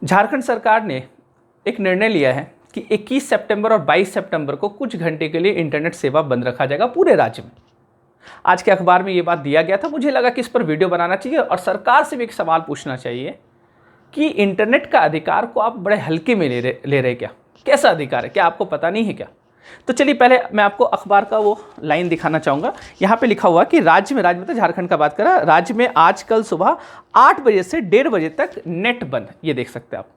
झारखंड सरकार ने एक निर्णय लिया है कि 21 सितंबर और 22 सितंबर को कुछ घंटे के लिए इंटरनेट सेवा बंद रखा जाएगा पूरे राज्य में। आज के अखबार में ये बात दिया गया था। मुझे लगा कि इस पर वीडियो बनाना चाहिए और सरकार से भी एक सवाल पूछना चाहिए कि इंटरनेट का अधिकार को आप बड़े हल्के में ले रहे क्या? कैसा अधिकार है? क्या आपको पता नहीं है क्या? तो चलिए पहले मैं आपको अखबार का वो लाइन दिखाना चाहूँगा। यहाँ पे लिखा हुआ कि राज्य में तो झारखंड का बात करा, राज्य में आज कल सुबह 8 बजे से 1:30 बजे तक नेट बंद। ये देख सकते हैं आप,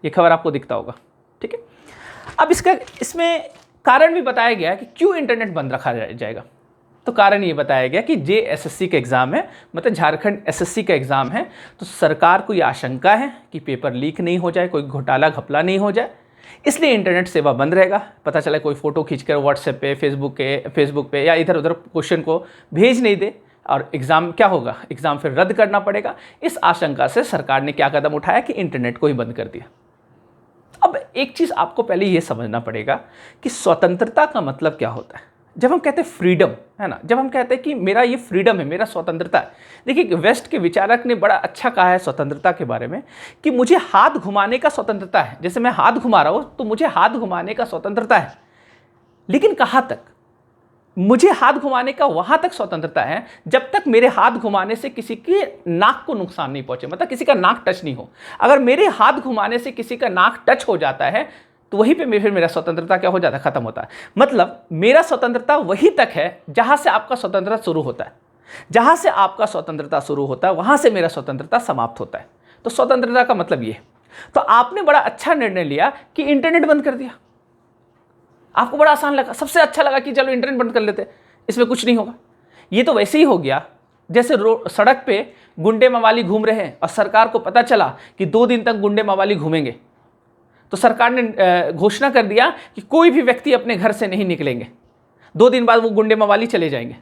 ये खबर आपको दिखता होगा, ठीक है। अब इसमें कारण भी बताया गया कि क्यों इंटरनेट बंद रखा जाएगा। तो कारण ये बताया गया कि JSSC का एग्ज़ाम है, मतलब झारखंड SSC का एग्ज़ाम है, तो सरकार को ये आशंका है कि पेपर लीक नहीं हो जाए, कोई घोटाला घपला नहीं हो जाए, इसलिए इंटरनेट सेवा बंद रहेगा। पता चला कोई फ़ोटो खींचकर व्हाट्सएप पे, फेसबुक पे या इधर उधर क्वेश्चन को भेज नहीं दे और एग्ज़ाम क्या होगा, एग्ज़ाम फिर रद्द करना पड़ेगा। इस आशंका से सरकार ने क्या कदम उठाया कि इंटरनेट को ही बंद कर दिया। अब एक चीज़ आपको पहले ये समझना पड़ेगा कि स्वतंत्रता का मतलब क्या होता है। जब हम कहते हैं फ्रीडम, है ना, जब हम कहते हैं कि मेरा ये फ्रीडम है, मेरा स्वतंत्रता है। देखिए वेस्ट के विचारक ने बड़ा अच्छा कहा है स्वतंत्रता के बारे में कि मुझे हाथ घुमाने का स्वतंत्रता है। जैसे मैं हाथ घुमा रहा हूँ तो मुझे हाथ घुमाने का स्वतंत्रता है, लेकिन कहाँ तक? मुझे हाथ घुमाने का वहाँ तक स्वतंत्रता है जब तक मेरे हाथ घुमाने से किसी के नाक को नुकसान नहीं पहुँचे, मतलब किसी का नाक टच नहीं हो। अगर मेरे हाथ घुमाने से किसी का नाक टच हो जाता है तो वहीं पे फिर मेरा स्वतंत्रता क्या हो जाता है, खत्म होता है। मतलब मेरा स्वतंत्रता वहीं तक है जहां से आपका स्वतंत्रता शुरू होता है। जहां से आपका स्वतंत्रता शुरू होता है वहां से मेरा स्वतंत्रता समाप्त होता है। तो स्वतंत्रता का मतलब ये। तो आपने बड़ा अच्छा निर्णय लिया कि इंटरनेट बंद कर दिया। आपको बड़ा आसान लगा, सबसे अच्छा लगा कि चलो इंटरनेट बंद कर लेते, इसमें कुछ नहीं होगा। ये तो वैसे ही हो गया जैसे सड़क पे गुंडे मवाली घूम रहे हैं और सरकार को पता चला कि 2 दिन तक गुंडे मवाली घूमेंगे, तो सरकार ने घोषणा कर दिया कि कोई भी व्यक्ति अपने घर से नहीं निकलेंगे, 2 दिन बाद वो गुंडे मवाली चले जाएंगे।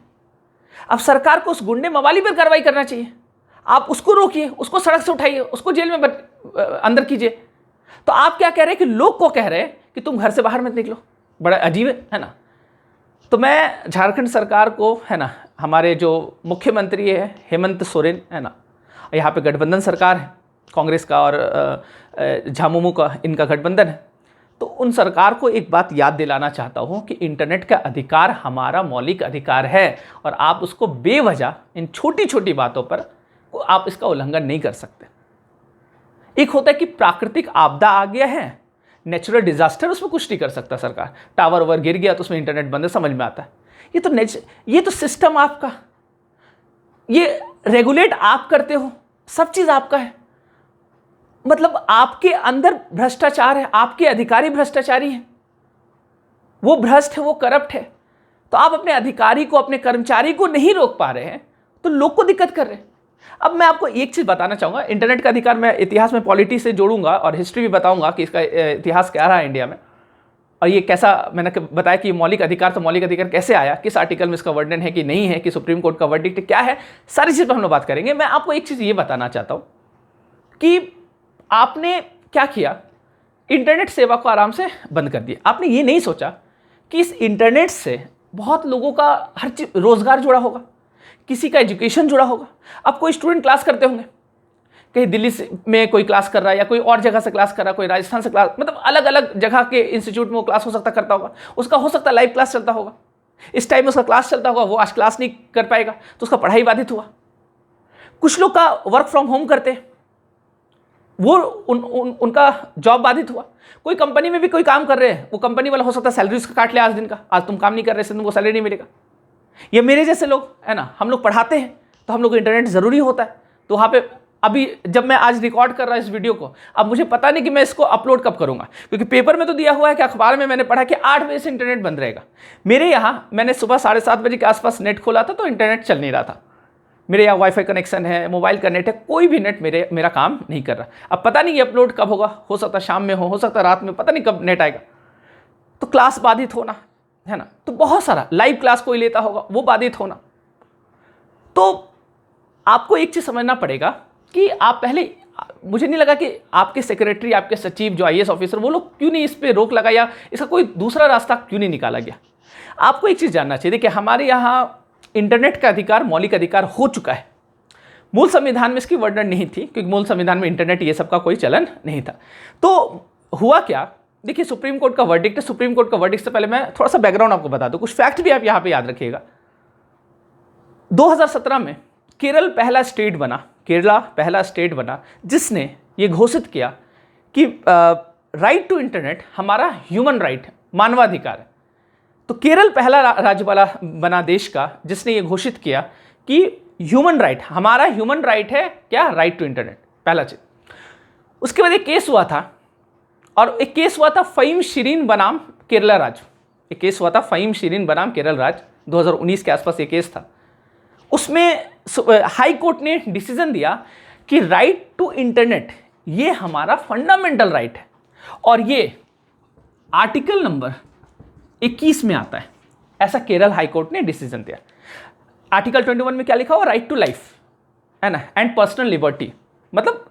अब सरकार को उस गुंडे मवाली पर कार्रवाई करना चाहिए। आप उसको रोकिए, उसको सड़क से उठाइए, उसको जेल में अंदर कीजिए। तो आप क्या कह रहे हैं कि लोग को कह रहे हैं कि तुम घर से बाहर मत निकलो। बड़ा अजीब है ना। तो मैं झारखंड सरकार को, है ना, हमारे जो मुख्यमंत्री है हेमंत सोरेन, है ना, यहाँ पे गठबंधन सरकार है, कांग्रेस का और झामुमो का इनका गठबंधन है, तो उन सरकार को एक बात याद दिलाना चाहता हूँ कि इंटरनेट का अधिकार हमारा मौलिक अधिकार है और आप उसको बेवजह इन छोटी छोटी बातों पर आप इसका उल्लंघन नहीं कर सकते। एक होता है कि प्राकृतिक आपदा आ गया है, नेचुरल डिजास्टर, उसमें कुछ नहीं कर सकता सरकार। टावर ओवर गिर गया तो उसमें इंटरनेट बंद है, समझ में आता है। ये तो सिस्टम आपका, ये रेगुलेट आप करते हो, सब चीज आपका है। मतलब आपके अंदर भ्रष्टाचार है, आपके अधिकारी भ्रष्टाचारी हैं, वो भ्रष्ट है, वो करप्ट है। तो आप अपने अधिकारी को, अपने कर्मचारी को नहीं रोक पा रहे हैं तो लोग को दिक्कत कर रहे हैं। अब मैं आपको एक चीज बताना चाहूंगा, इंटरनेट का अधिकार मैं इतिहास में पॉलिटी से जोड़ूंगा और हिस्ट्री भी बताऊंगा कि इसका इतिहास क्या रहा है इंडिया में, और ये कैसा, मैंने बताया कि मौलिक अधिकार, तो मौलिक अधिकार कैसे आया, किस आर्टिकल में इसका वर्णन है कि नहीं है, कि सुप्रीम कोर्ट का वर्डिक्ट क्या है, सारी चीज पर हम लोग बात करेंगे। मैं आपको एक चीज ये बताना चाहता हूं कि आपने क्या किया, इंटरनेट सेवा को आराम से बंद कर दिया। आपने ये नहीं सोचा कि इस इंटरनेट से बहुत लोगों का हर चीज, रोजगार जुड़ा होगा, किसी का एजुकेशन जुड़ा होगा। अब कोई स्टूडेंट क्लास करते होंगे, कहीं दिल्ली में कोई क्लास कर रहा है या कोई और जगह से क्लास कर रहा है, कोई राजस्थान से क्लास, मतलब अलग अलग जगह के इंस्टीट्यूट में वो क्लास हो सकता करता होगा। उसका हो सकता लाइव क्लास चलता होगा, इस टाइम में उसका क्लास चलता होगा, वो आज क्लास नहीं कर पाएगा तो उसका पढ़ाई बाधित हुआ। कुछ लोग का वर्क फ्रॉम होम करते, वो उनका जॉब बाधित हुआ। कोई कंपनी में भी कोई काम कर रहे हैं, वो कंपनी वाला हो सकता है सैलरी उसका काट ले आज दिन का, आज तुम काम नहीं कर रहे तुमको सैलरी नहीं मिलेगा। ये मेरे जैसे लोग, है ना, हम लोग पढ़ाते हैं तो हम लोग को इंटरनेट जरूरी होता है। तो वहाँ पे अभी जब मैं आज रिकॉर्ड कर रहा हूँ इस वीडियो को, अब मुझे पता नहीं कि मैं इसको अपलोड कब करूँगा, क्योंकि पेपर में तो दिया हुआ है कि अखबार में मैंने पढ़ा कि 8 बजे से इंटरनेट बंद रहेगा। मेरे यहाँ मैंने सुबह 7:30 बजे के आसपास नेट खोला था तो इंटरनेट चल नहीं रहा था। मेरे यहाँ वाईफाई कनेक्शन है, मोबाइल का नेट है, कोई भी नेट मेरा काम नहीं कर रहा। अब पता नहीं ये अपलोड कब होगा, हो सकता शाम में हो सकता रात में, पता नहीं कब नेट आएगा। तो क्लास बाधित होना, है ना, तो बहुत सारा लाइव क्लास कोई लेता होगा वो बाधित होना। तो आपको एक चीज समझना पड़ेगा कि आप पहले, मुझे नहीं लगा कि आपके सेक्रेटरी, आपके सचिव, जो IAS ऑफिसर, वो लोग क्यों नहीं इस पर रोक लगाया, इसका कोई दूसरा रास्ता क्यों नहीं निकाला गया। आपको एक चीज जानना चाहिए कि हमारे यहाँ इंटरनेट का अधिकार मौलिक अधिकार हो चुका है। मूल संविधान में इसकी वर्णन नहीं थी, क्योंकि मूल संविधान में इंटरनेट ये सब का कोई चलन नहीं था। तो हुआ क्या, देखिए सुप्रीम कोर्ट का वर्डिक्ट है। सुप्रीम कोर्ट का वर्डिक्ट से पहले मैं थोड़ा सा बैकग्राउंड आपको बता दूं, कुछ फैक्ट भी आप यहाँ पे याद रखिएगा। 2017 में केरल पहला स्टेट बना जिसने ये घोषित किया कि राइट टू इंटरनेट हमारा ह्यूमन राइट है, मानवाधिकार है। तो केरल पहला राज्य वाला बना देश का जिसने ये घोषित किया कि ह्यूमन राइट, हमारा ह्यूमन राइट है क्या, राइट टू इंटरनेट, पहला चीज। उसके बाद एक केस हुआ था, और एक केस हुआ था फ़हीम शिरीन बनाम केरला राज्य। एक केस हुआ था फ़हीम शिरीन बनाम केरल राज्य, 2019 के आसपास ये केस था। उसमें हाई कोर्ट ने डिसीजन दिया कि राइट टू इंटरनेट ये हमारा फंडामेंटल राइट है, और ये आर्टिकल नंबर 21 में आता है। ऐसा केरल हाई कोर्ट ने डिसीजन दिया। आर्टिकल 21 में क्या लिखा हुआ, राइट टू लाइफ है ना, एंड पर्सनल लिबर्टी, मतलब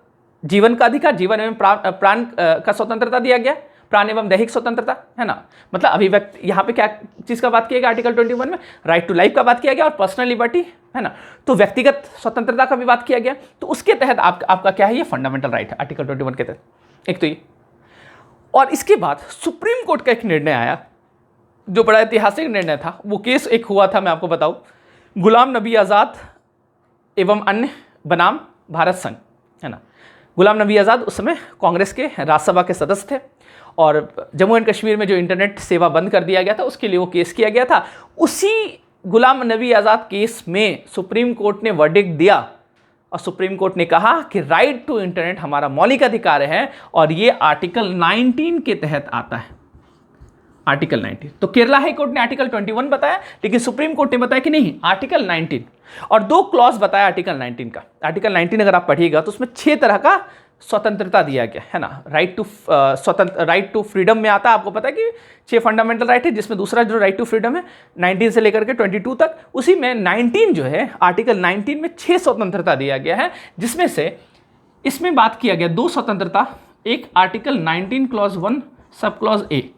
जीवन का अधिकार, जीवन एवं प्राण का स्वतंत्रता दिया गया, प्राण एवं दैहिक स्वतंत्रता है ना, मतलब अभिव्यक्ति। यहाँ पे क्या चीज का बात किया गया आर्टिकल 21 में, राइट टू लाइफ का बात किया गया, और पर्सनल लिबर्टी है ना, तो व्यक्तिगत स्वतंत्रता का भी बात किया गया। तो उसके तहत आपका क्या है, ये फंडामेंटल राइट है आर्टिकल 21 के तहत। एक तो ये, और इसके बाद सुप्रीम कोर्ट का एक निर्णय आया जो बड़ा ऐतिहासिक निर्णय था। वो केस एक हुआ था, मैं आपको बताऊं, गुलाम नबी आज़ाद एवं अन्य बनाम भारत संघ है ना। गुलाम नबी आज़ाद उस समय कांग्रेस के राज्यसभा के सदस्य थे, और जम्मू एंड कश्मीर में जो इंटरनेट सेवा बंद कर दिया गया था उसके लिए वो केस किया गया था। उसी गुलाम नबी आज़ाद केस में सुप्रीम कोर्ट ने वर्डिक्ट दिया, और सुप्रीम कोर्ट ने कहा कि राइट टू इंटरनेट हमारा मौलिक अधिकार है, और ये आर्टिकल 19 के तहत आता है, आर्टिकल 19। तो केरला हाई कोर्ट ने आर्टिकल 21 बताया, लेकिन सुप्रीम कोर्ट ने बताया कि नहीं, आर्टिकल 19, और 2 क्लॉज बताया आर्टिकल 19 का। आर्टिकल 19 अगर आप पढ़िएगा तो उसमें 6 तरह का स्वतंत्रता दिया गया है ना। राइट टू फ्रीडम में आता है, आपको पता है कि 6 फंडामेंटल राइट है, जिसमें दूसरा जो राइट टू फ्रीडम है 19 से लेकर के 22 तक, उसी में 19 जो है, आर्टिकल 19 में 6 स्वतंत्रता दिया गया है, जिसमें से इसमें बात किया गया 2 स्वतंत्रता। एक article 19 clause 1 sub clause A,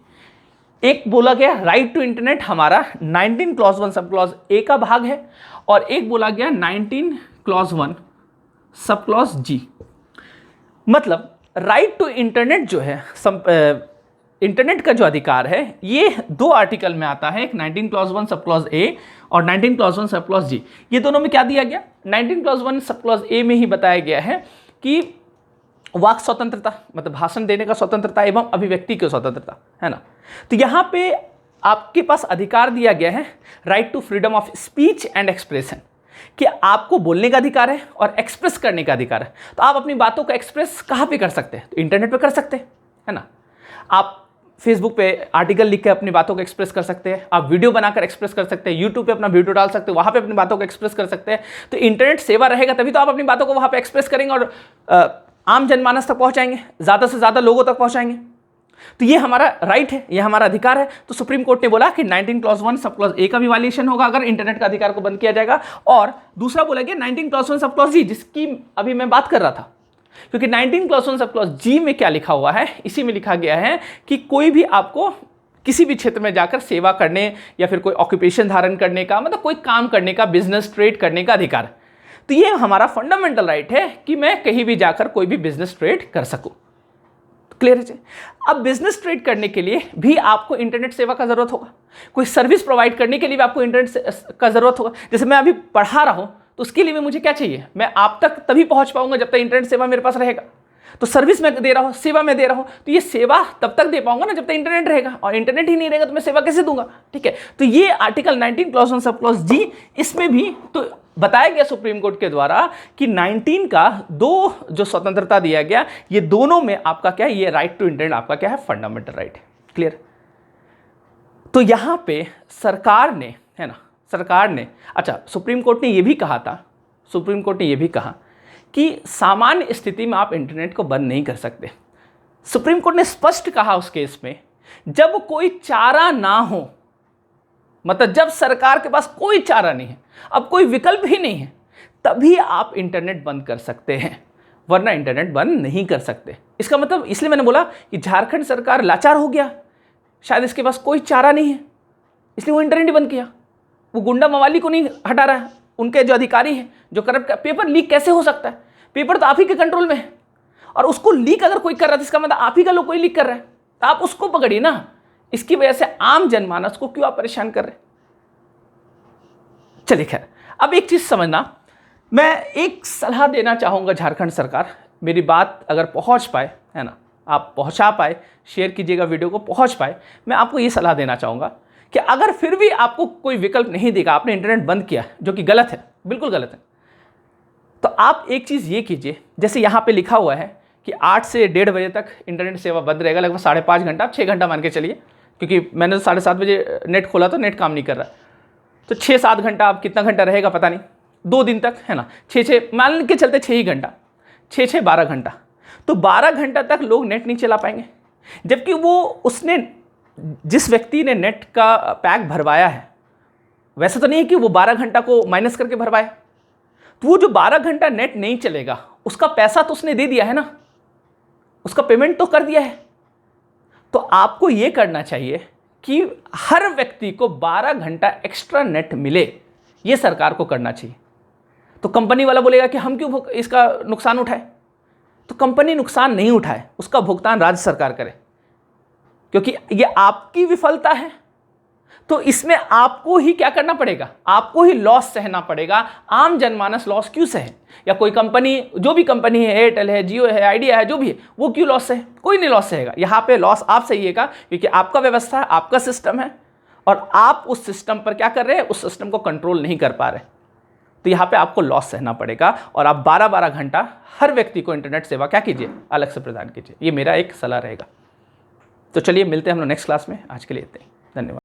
एक बोला गया राइट टू इंटरनेट हमारा 19 क्लॉज 1 सब क्लॉज ए का भाग है, और एक बोला गया 19 क्लॉज 1 सब क्लॉज जी। मतलब राइट टू इंटरनेट जो है, इंटरनेट का जो अधिकार है, ये 2 आर्टिकल में आता है, एक 19 क्लॉज 1 सब क्लॉज ए और 19 क्लॉज 1 सब क्लॉज जी। ये दोनों में क्या दिया गया, 19 क्लॉज 1 सब क्लॉज ए में ही बताया गया है कि वाक स्वतंत्रता, मतलब भाषण देने का स्वतंत्रता एवं अभिव्यक्ति की स्वतंत्रता है ना। तो यहाँ पे आपके पास अधिकार दिया गया है right to freedom of speech and expression, कि आपको बोलने का अधिकार है और एक्सप्रेस करने का अधिकार है। तो आप अपनी बातों को एक्सप्रेस कहाँ पे कर सकते हैं, तो इंटरनेट पे कर सकते हैं है ना। आप फेसबुक पे आर्टिकल लिख के अपनी बातों को एक्सप्रेस कर सकते हैं, आप वीडियो बनाकर एक्सप्रेस कर सकते हैं, यूट्यूब पे अपना वीडियो डाल सकते हैं, वहाँ पे अपनी बातों को एक्सप्रेस कर सकते हैं। तो इंटरनेट सेवा रहेगा तभी तो आप अपनी बातों को वहाँ पे एक्सप्रेस करेंगे और आम जनमानस तक पहुँचाएंगे, ज़्यादा से ज़्यादा लोगों तक पहुँचाएंगे। तो ये हमारा राइट है, ये हमारा अधिकार है। तो सुप्रीम कोर्ट ने बोला कि 19 क्लॉज 1 सब क्लॉज ए का भी वायलेशन होगा अगर इंटरनेट का अधिकार को बंद किया जाएगा, और दूसरा बोला गया 19 क्लॉज 1 सब क्लॉज जी, जिसकी अभी मैं बात कर रहा था। क्योंकि 19 क्लॉज 1 सब क्लॉज जी में क्या लिखा हुआ है, इसी में लिखा गया है कि कोई भी आपको किसी भी क्षेत्र में जाकर सेवा करने या फिर कोई ऑक्यूपेशन धारण करने का, मतलब कोई काम करने का, बिजनेस ट्रेड करने का अधिकार। तो ये हमारा फंडामेंटल राइट है कि मैं कहीं भी जाकर कोई भी बिजनेस ट्रेड कर सकूं। क्लियर है। अब बिजनेस ट्रेड करने के लिए भी आपको इंटरनेट सेवा का जरूरत होगा, कोई सर्विस प्रोवाइड करने के लिए भी आपको इंटरनेट का जरूरत होगा। जैसे मैं अभी पढ़ा रहा हूं तो उसके लिए भी मुझे क्या चाहिए, मैं आप तक तभी पहुंच पाऊंगा जब तक इंटरनेट सेवा मेरे पास रहेगा। तो सर्विस मैं दे रहा हूं, सेवा मैं दे रहा हूं, तो ये सेवा तब तक दे पाऊंगा ना जब तक इंटरनेट रहेगा, और इंटरनेट ही नहीं रहेगा तो मैं सेवा कैसे दूंगा। ठीक है, तो ये आर्टिकल 19 क्लॉज 1 सब क्लॉज जी, इसमें भी तो बताया गया सुप्रीम कोर्ट के द्वारा कि 19 का 2 जो स्वतंत्रता दिया गया, ये दोनों में आपका क्या है, ये राइट टू इंटरनेट आपका क्या है, फंडामेंटल राइट है। क्लियर। तो यहां पे सरकार ने, है ना, सरकार ने, अच्छा सुप्रीम कोर्ट ने ये भी कहा था, सुप्रीम कोर्ट ने ये भी कहा कि सामान्य स्थिति में आप इंटरनेट को बंद नहीं कर सकते। सुप्रीम कोर्ट ने स्पष्ट कहा उस केस में, जब कोई चारा ना हो, मतलब जब सरकार के पास कोई चारा नहीं है, अब कोई विकल्प ही नहीं है, तभी आप इंटरनेट बंद कर सकते हैं, वरना इंटरनेट बंद नहीं कर सकते। इसका मतलब, इसलिए मैंने बोला कि झारखंड सरकार लाचार हो गया, शायद इसके पास कोई चारा नहीं है, इसलिए वो इंटरनेट ही बंद किया। वो गुंडा मवाली को नहीं हटा रहा है, उनके जो अधिकारी हैं जो करप्ट, पेपर लीक कैसे हो सकता है? पेपर तो आप ही के कंट्रोल में है, और उसको लीक अगर कोई कर रहा है तो इसका मतलब आप ही का लोग कोई लीक कर रहा है, तो आप उसको पकड़िए ना। इसकी वजह से आम जनमानस को क्यों आप परेशान कर रहे? चलिए खैर, अब एक चीज समझना, मैं एक सलाह देना चाहूंगा झारखंड सरकार, मेरी बात अगर पहुंच पाए, है ना, आप पहुंचा पाए, शेयर कीजिएगा वीडियो को, पहुंच पाए, मैं आपको ये सलाह देना चाहूंगा कि अगर फिर भी आपको कोई विकल्प नहीं देगा, आपने इंटरनेट बंद किया जो कि गलत है, बिल्कुल गलत है, तो आप एक चीज़ ये कीजिए, जैसे यहाँ पे लिखा हुआ है कि 8 से 1:30 बजे तक इंटरनेट सेवा बंद रहेगा, लगभग 5.5 घंटा, आप 6 घंटा मान के चलिए, क्योंकि मैंने तो 7:30 बजे नेट खोला तो नेट काम नहीं कर रहा, तो 6-7 घंटा, आप कितना घंटा रहेगा पता नहीं, 2 दिन तक, है ना, 6 मान के चलते 6 ही घंटा, 6 12 घंटा, तो 12 घंटा तक लोग नेट नहीं चला पाएंगे। जबकि उसने, जिस व्यक्ति ने नेट का पैक भरवाया है, वैसा तो नहीं है कि वो 12 घंटा को माइनस करके भरवाया, तो वो जो 12 घंटा नेट नहीं चलेगा उसका पैसा तो उसने दे दिया है ना, उसका पेमेंट तो कर दिया है। तो आपको ये करना चाहिए कि हर व्यक्ति को 12 घंटा एक्स्ट्रा नेट मिले, ये सरकार को करना चाहिए। तो कंपनी वाला बोलेगा कि हम क्यों इसका नुकसान उठाए, तो कंपनी नुकसान नहीं उठाए, उसका भुगतान राज्य सरकार करे, क्योंकि ये आपकी विफलता है। तो इसमें आपको ही क्या करना पड़ेगा, आपको ही लॉस सहना पड़ेगा। आम जनमानस लॉस क्यों सहे, या कोई कंपनी, जो भी कंपनी है, एयरटेल है, जियो है, आइडिया है, जो भी है, वो क्यों लॉस सहे? कोई नहीं लॉस सहेगा। यहाँ पे लॉस आप सहिएगा, क्योंकि आपका व्यवस्था है, आपका सिस्टम है, और आप उस सिस्टम पर क्या कर रहे हैं, उस सिस्टम को कंट्रोल नहीं कर पा रहे। तो यहाँ पे आपको लॉस सहना पड़ेगा, और आप 12-12 घंटा हर व्यक्ति को इंटरनेट सेवा क्या कीजिए, अलग से प्रदान कीजिए। ये मेरा एक सलाह रहेगा। तो चलिए मिलते हैं हम लोग नेक्स्ट क्लास में, आज के लिए इतना ही, धन्यवाद।